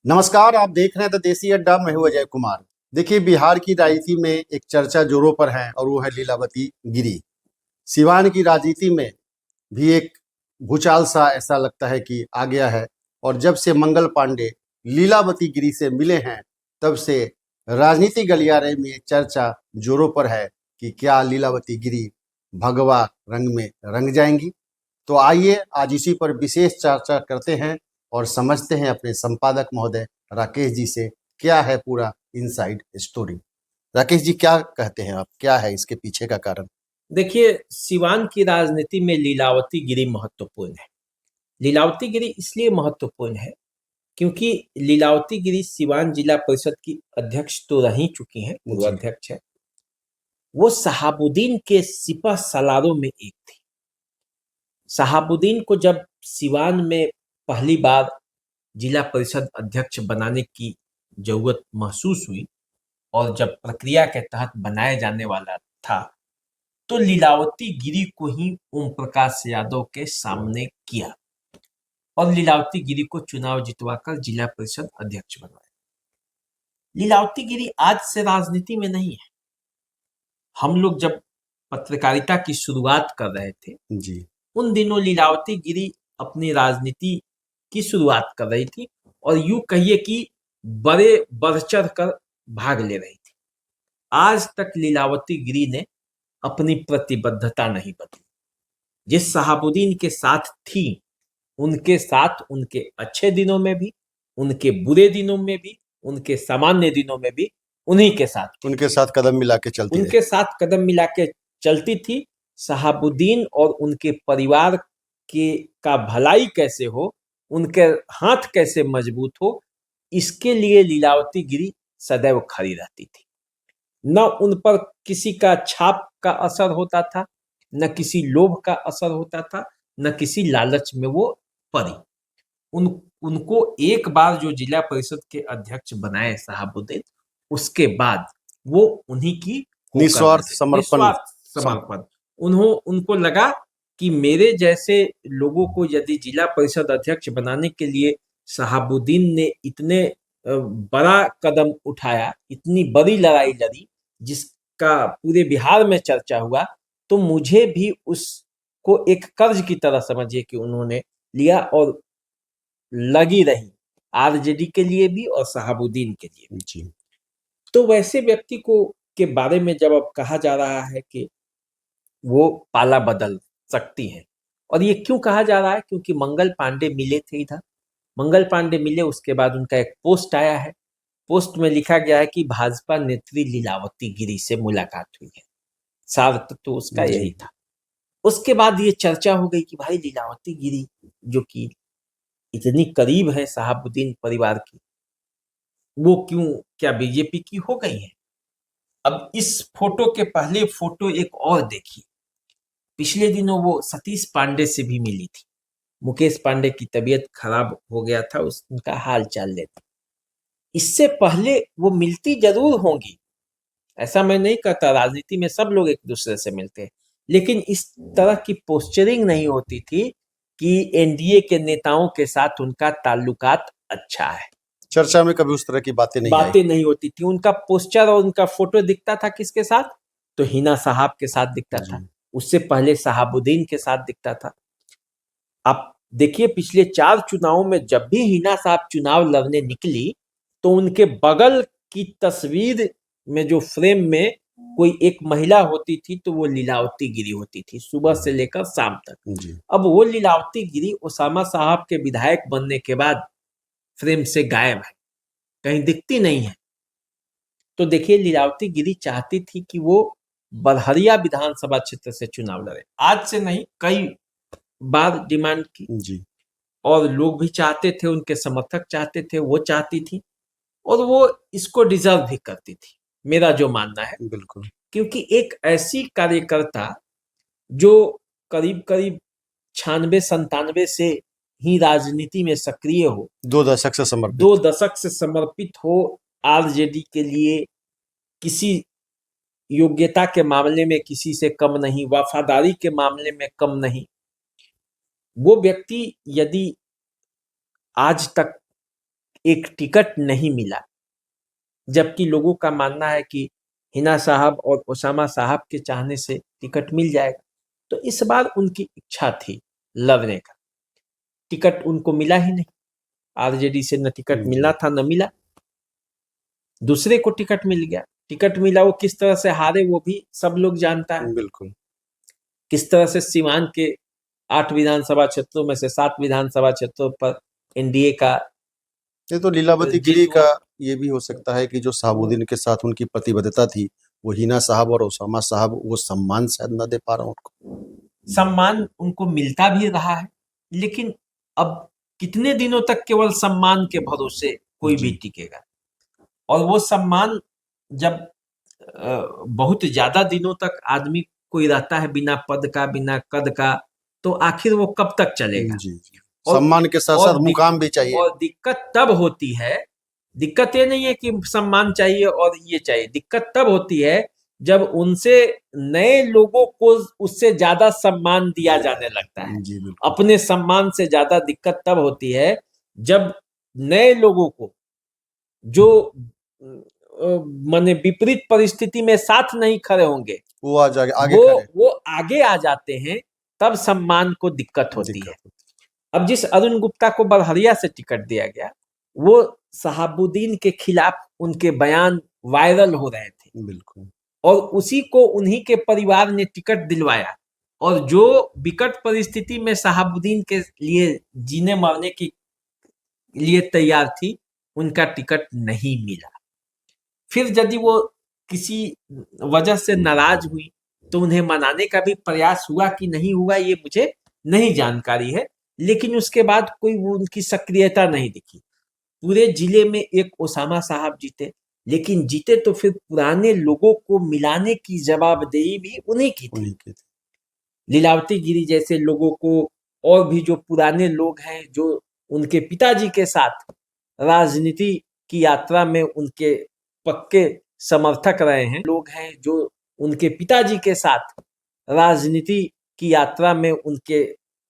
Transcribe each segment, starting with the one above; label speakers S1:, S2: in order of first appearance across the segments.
S1: नमस्कार, आप देख रहे हैं द देसी अड्डा। मैं हूं अजय कुमार। देखिए, बिहार की राजनीति में एक चर्चा जोरों पर है और वो है लीलावती गिरी। सिवान की राजनीति में भी एक भूचाल सा ऐसा लगता है कि आ गया है। और जब से मंगल पांडे लीलावती गिरी से मिले हैं, तब से राजनीति गलियारे में चर्चा जोरों पर है कि क्या लीलावती गिरी भगवा रंग में रंग जाएंगी। तो आइए आज इसी पर विशेष चर्चा करते हैं और समझते हैं अपने संपादक महोदय राकेश जी से क्या है पूरा इनसाइड स्टोरी। राकेश जी, क्या कहते हैं आप, क्या है इसके पीछे का कारण?
S2: देखिए, सिवान की राजनीति में लीलावती गिरी महत्वपूर्ण है। लीलावती गिरी इसलिए महत्वपूर्ण है क्योंकि लीलावती गिरी सिवान जिला परिषद की अध्यक्ष तो रह ही चुकी हैं, पूर्व
S1: जी।
S2: अध्यक्ष है। वो शहाबुद्दीन के सिपह सलारों में एक थी। शहाबुद्दीन को जब सिवान में पहली बार जिला परिषद अध्यक्ष बनाने की जरूरत महसूस हुई और जब प्रक्रिया के तहत बनाया जाने वाला था, तो लीलावती गिरी को ही ओम प्रकाश यादव के सामने किया और लीलावती गिरी को चुनाव जितवाकर जिला परिषद अध्यक्ष बनवाया। लीलावती गिरी आज से राजनीति में नहीं है। हम लोग जब पत्रकारिता की शुरुआत कर रहे थे,
S1: जी।
S2: उन दिनों लीलावती गिरी अपनी राजनीति की शुरुआत कर रही थी और यूं कहिए कि बड़े बढ़ चढ़ कर भाग ले रही थी। आज तक लीलावती गिरी ने अपनी प्रतिबद्धता नहीं बदली। जिस शहाबुद्दीन के साथ थी, उनके साथ उनके अच्छे दिनों में भी, उनके बुरे दिनों में भी, उनके सामान्य दिनों में भी उन्हीं के साथ थी।
S1: उनके साथ कदम मिला के चलती रही।
S2: उनके साथ कदम मिला के चलती थी। शहाबुद्दीन और उनके परिवार के का भलाई कैसे हो, उनके हाथ कैसे मजबूत हो, इसके लिए लीलावती गिरी सदैव खड़ी रहती थी। न उन पर किसी का छाप का असर होता था, न किसी लोभ का असर होता था, न किसी लालच में वो पड़ी। उन उनको एक बार जो जिला परिषद के अध्यक्ष बनाए शहाबुद्दीन, उसके बाद वो उन्हीं की होकर
S1: निस्वार्थ
S2: रहे।
S1: समर्पण।
S2: निस्वार्थ समर्पण। उनको लगा कि मेरे जैसे लोगों को यदि जिला परिषद अध्यक्ष बनाने के लिए शहाबुद्दीन ने इतने बड़ा कदम उठाया, इतनी बड़ी लड़ाई लड़ी, जिसका पूरे बिहार में चर्चा हुआ, तो मुझे भी उसको एक कर्ज की तरह समझिए कि उन्होंने लिया और लगी रही, आरजेडी के लिए भी और शहाबुद्दीन के लिए भी।
S1: जी।
S2: तो वैसे व्यक्ति को के बारे में जब अब कहा जा रहा है कि वो पाला बदल सकती हैं, और ये क्यों कहा जा रहा है? क्योंकि मंगल पांडे मिले थे इधर। मंगल पांडे मिले, उसके बाद उनका एक पोस्ट आया है। पोस्ट में लिखा गया है कि भाजपा नेत्री लीलावती गिरी से मुलाकात हुई है। सार तो उसका
S1: जी।
S2: यही था। उसके बाद ये चर्चा हो गई कि भाई लीलावती गिरी जो कि इतनी करीब है शहाबुद्दीन परिवार की, वो क्यों, क्या बीजेपी की हो गई है? अब इस फोटो के पहले फोटो एक और देखिए। पिछले दिनों वो सतीश पांडे से भी मिली थी। मुकेश पांडे की तबीयत खराब हो गया था, उनका हाल चाल लेती। इससे पहले वो मिलती जरूर होंगी, ऐसा मैं नहीं कहता, राजनीति में सब लोग एक दूसरे से मिलते हैं, लेकिन इस तरह की पोस्चरिंग नहीं होती थी कि एनडीए के नेताओं के साथ उनका ताल्लुकात अच्छा है।
S1: चर्चा में कभी उस तरह की बातें नहीं आई।
S2: बातें नहीं होती थी। उनका पोस्टर और उनका फोटो दिखता था किसके साथ? तो हिना साहब के साथ दिखता था।
S1: जी।
S2: उससे पहले शहाबुद्दीन के साथ दिखता था। आप देखिए, पिछले 4 चुनावों में जब भी हिना साहब चुनाव लड़ने निकली, तो उनके बगल की तस्वीर में जो फ्रेम में कोई एक महिला होती थी, तो वो लीलावती गिरी होती थी, सुबह से लेकर शाम तक।
S1: जी।
S2: अब वो लीलावती गिरी ओसामा साहब के विधायक बनने के बाद फ्रेम से गायब है, कहीं दिखती नहीं है। तो देखिए, लीलावती गिरी चाहती थी कि वो बड़हरिया विधानसभा क्षेत्र से चुनाव लड़े। आज से नहीं, कई बार डिमांड की,
S1: जी।
S2: और लोग भी चाहते थे, उनके समर्थक चाहते थे, वो चाहती थी, और वो इसको डिजर्व भी करती थी, मेरा जो मानना है।
S1: बिल्कुल।
S2: क्योंकि एक ऐसी कार्यकर्ता जो करीब करीब 96-97 से ही राजनीति में सक्रिय हो,
S1: 2 दशक से समर्पित।
S2: 2 दशक से समर्पित हो आरजेडी के लिए, किसी योग्यता के मामले में किसी से कम नहीं, वफादारी के मामले में कम नहीं, वो व्यक्ति यदि आज तक एक टिकट नहीं मिला, जबकि लोगों का मानना है कि हिना साहब और ओसामा साहब के चाहने से टिकट मिल जाएगा। तो इस बार उनकी इच्छा थी लड़ने का, टिकट उनको मिला ही नहीं। आरजेडी से न टिकट मिलना था न मिला, दूसरे को टिकट मिल गया। टिकट मिला, वो किस तरह से हारे वो भी सब लोग जानता है।
S1: बिल्कुल।
S2: किस तरह से सीवान के 8 विधानसभा क्षेत्रों में से 7 विधानसभा क्षेत्रों पर एनडीए का
S1: ये तो लीलावती गिरी का ये भी हो सकता है कि जो शहाबुद्दीन के साथ उनकी प्रतिबद्धता थी, वो हिना साहब और ओसामा साहब वो सम्मान शायद न दे पा रहे उनको।
S2: सम्मान उनको मिलता भी रहा है, लेकिन अब कितने दिनों तक केवल सम्मान के भरोसे कोई भी टिकेगा। और वो सम्मान जब बहुत ज्यादा दिनों तक आदमी कोई रहता है बिना पद का, बिना कद का, तो आखिर वो कब तक चलेगा।
S1: सम्मान के साथ साथ मुकाम भी चाहिए।
S2: और दिक्कत तब होती है, दिक्कत ये नहीं है कि सम्मान चाहिए और ये चाहिए, दिक्कत तब होती है जब उनसे नए लोगों को उससे ज्यादा सम्मान दिया जाने लगता है। अपने सम्मान से ज्यादा दिक्कत तब होती है जब नए लोगों को जो माने विपरीत परिस्थिति में साथ नहीं खड़े होंगे,
S1: वो आगे
S2: आ जाते हैं, तब सम्मान को दिक्कत होती है। अब जिस अरुण गुप्ता को बड़हरिया से टिकट दिया गया, वो शहाबुद्दीन के खिलाफ उनके बयान वायरल हो रहे थे,
S1: बिल्कुल,
S2: और उसी को उन्हीं के परिवार ने टिकट दिलवाया। और जो विकट परिस्थिति में शहाबुद्दीन के लिए जीने मरने के लिए तैयार थी, उनका टिकट नहीं मिला। फिर यदि वो किसी वजह से नाराज हुई तो उन्हें मनाने का भी प्रयास हुआ कि नहीं हुआ ये मुझे नहीं जानकारी है, लेकिन उसके बाद कोई वो उनकी सक्रियता नहीं दिखी। पूरे जिले में एक ओसामा साहब जीते, लेकिन जीते तो फिर पुराने लोगों को मिलाने की जवाबदेही भी उन्हीं की थी। लीलावती गिरी जैसे लोगों को, और भी जो पुराने लोग हैं जो उनके पिताजी के साथ राजनीति की यात्रा में उनके पक्के समर्थक रहे हैं, लोग हैं जो उनके पिताजी के साथ राजनीति की यात्रा में उनके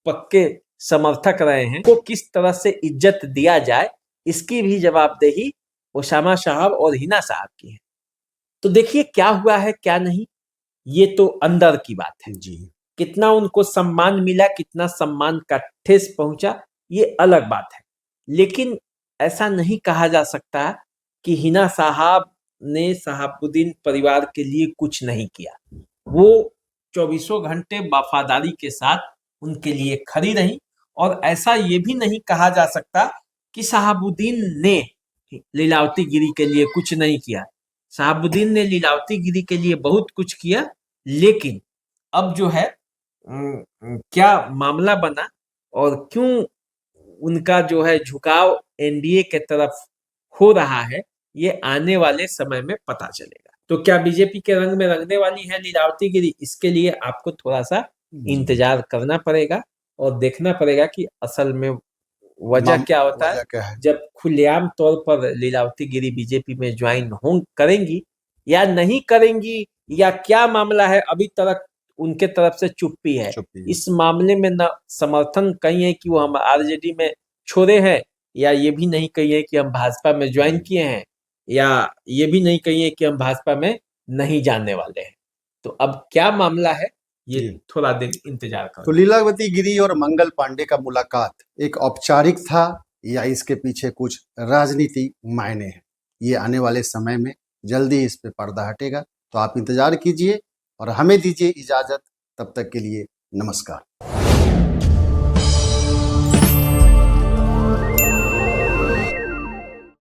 S2: पक्के समर्थक रहे हैं, को किस तरह से इज्जत दिया जाए, इसकी भी जवाबदेही ओसामा साहब और हिना साहब की है। तो देखिए क्या हुआ है क्या नहीं, ये तो अंदर की बात है जी। कितना उनको सम्मान मिला, कितना सम्मान का ठेस पहुंचा, ये अलग बात है। लेकिन ऐसा नहीं कहा जा सकता कि हिना साहब ने शहाबुद्दीन परिवार के लिए कुछ नहीं किया। वो 24 घंटे वफादारी के साथ उनके लिए खड़ी रही। और ऐसा ये भी नहीं कहा जा सकता कि शहाबुद्दीन ने लीलावती गिरी के लिए कुछ नहीं किया। शहाबुद्दीन ने लीलावती गिरी के लिए बहुत कुछ किया, लेकिन अब जो है क्या मामला बना और क्यों उनका जो है झुकाव एनडीए के तरफ हो रहा है, ये आने वाले समय में पता चलेगा। तो क्या बीजेपी के रंग में रंगने वाली है लीलावती गिरी, इसके लिए आपको थोड़ा सा इंतजार करना पड़ेगा और देखना पड़ेगा कि असल में वजह क्या होता है। जब खुलेआम तौर पर लीलावती गिरी बीजेपी में ज्वाइन करेंगी या नहीं करेंगी, या क्या मामला है, अभी तक उनके तरफ से चुप्पी है। इस मामले में न समर्थन कहीं है कि वो हम आरजेडी में छोड़े हैं, या ये भी नहीं कहिए कि हम भाजपा में ज्वाइन किए हैं, या ये भी नहीं कहिए कि हम भाजपा में नहीं जाने वाले हैं। तो अब क्या मामला है, ये थोड़ा दिन इंतजार करो।
S1: तो लीलावती गिरी और मंगल पांडे का मुलाकात एक औपचारिक था या इसके पीछे कुछ राजनीति मायने है, ये आने वाले समय में जल्दी इस पे पर्दा हटेगा। तो आप इंतजार कीजिए और हमें दीजिए इजाजत, तब तक के लिए नमस्कार।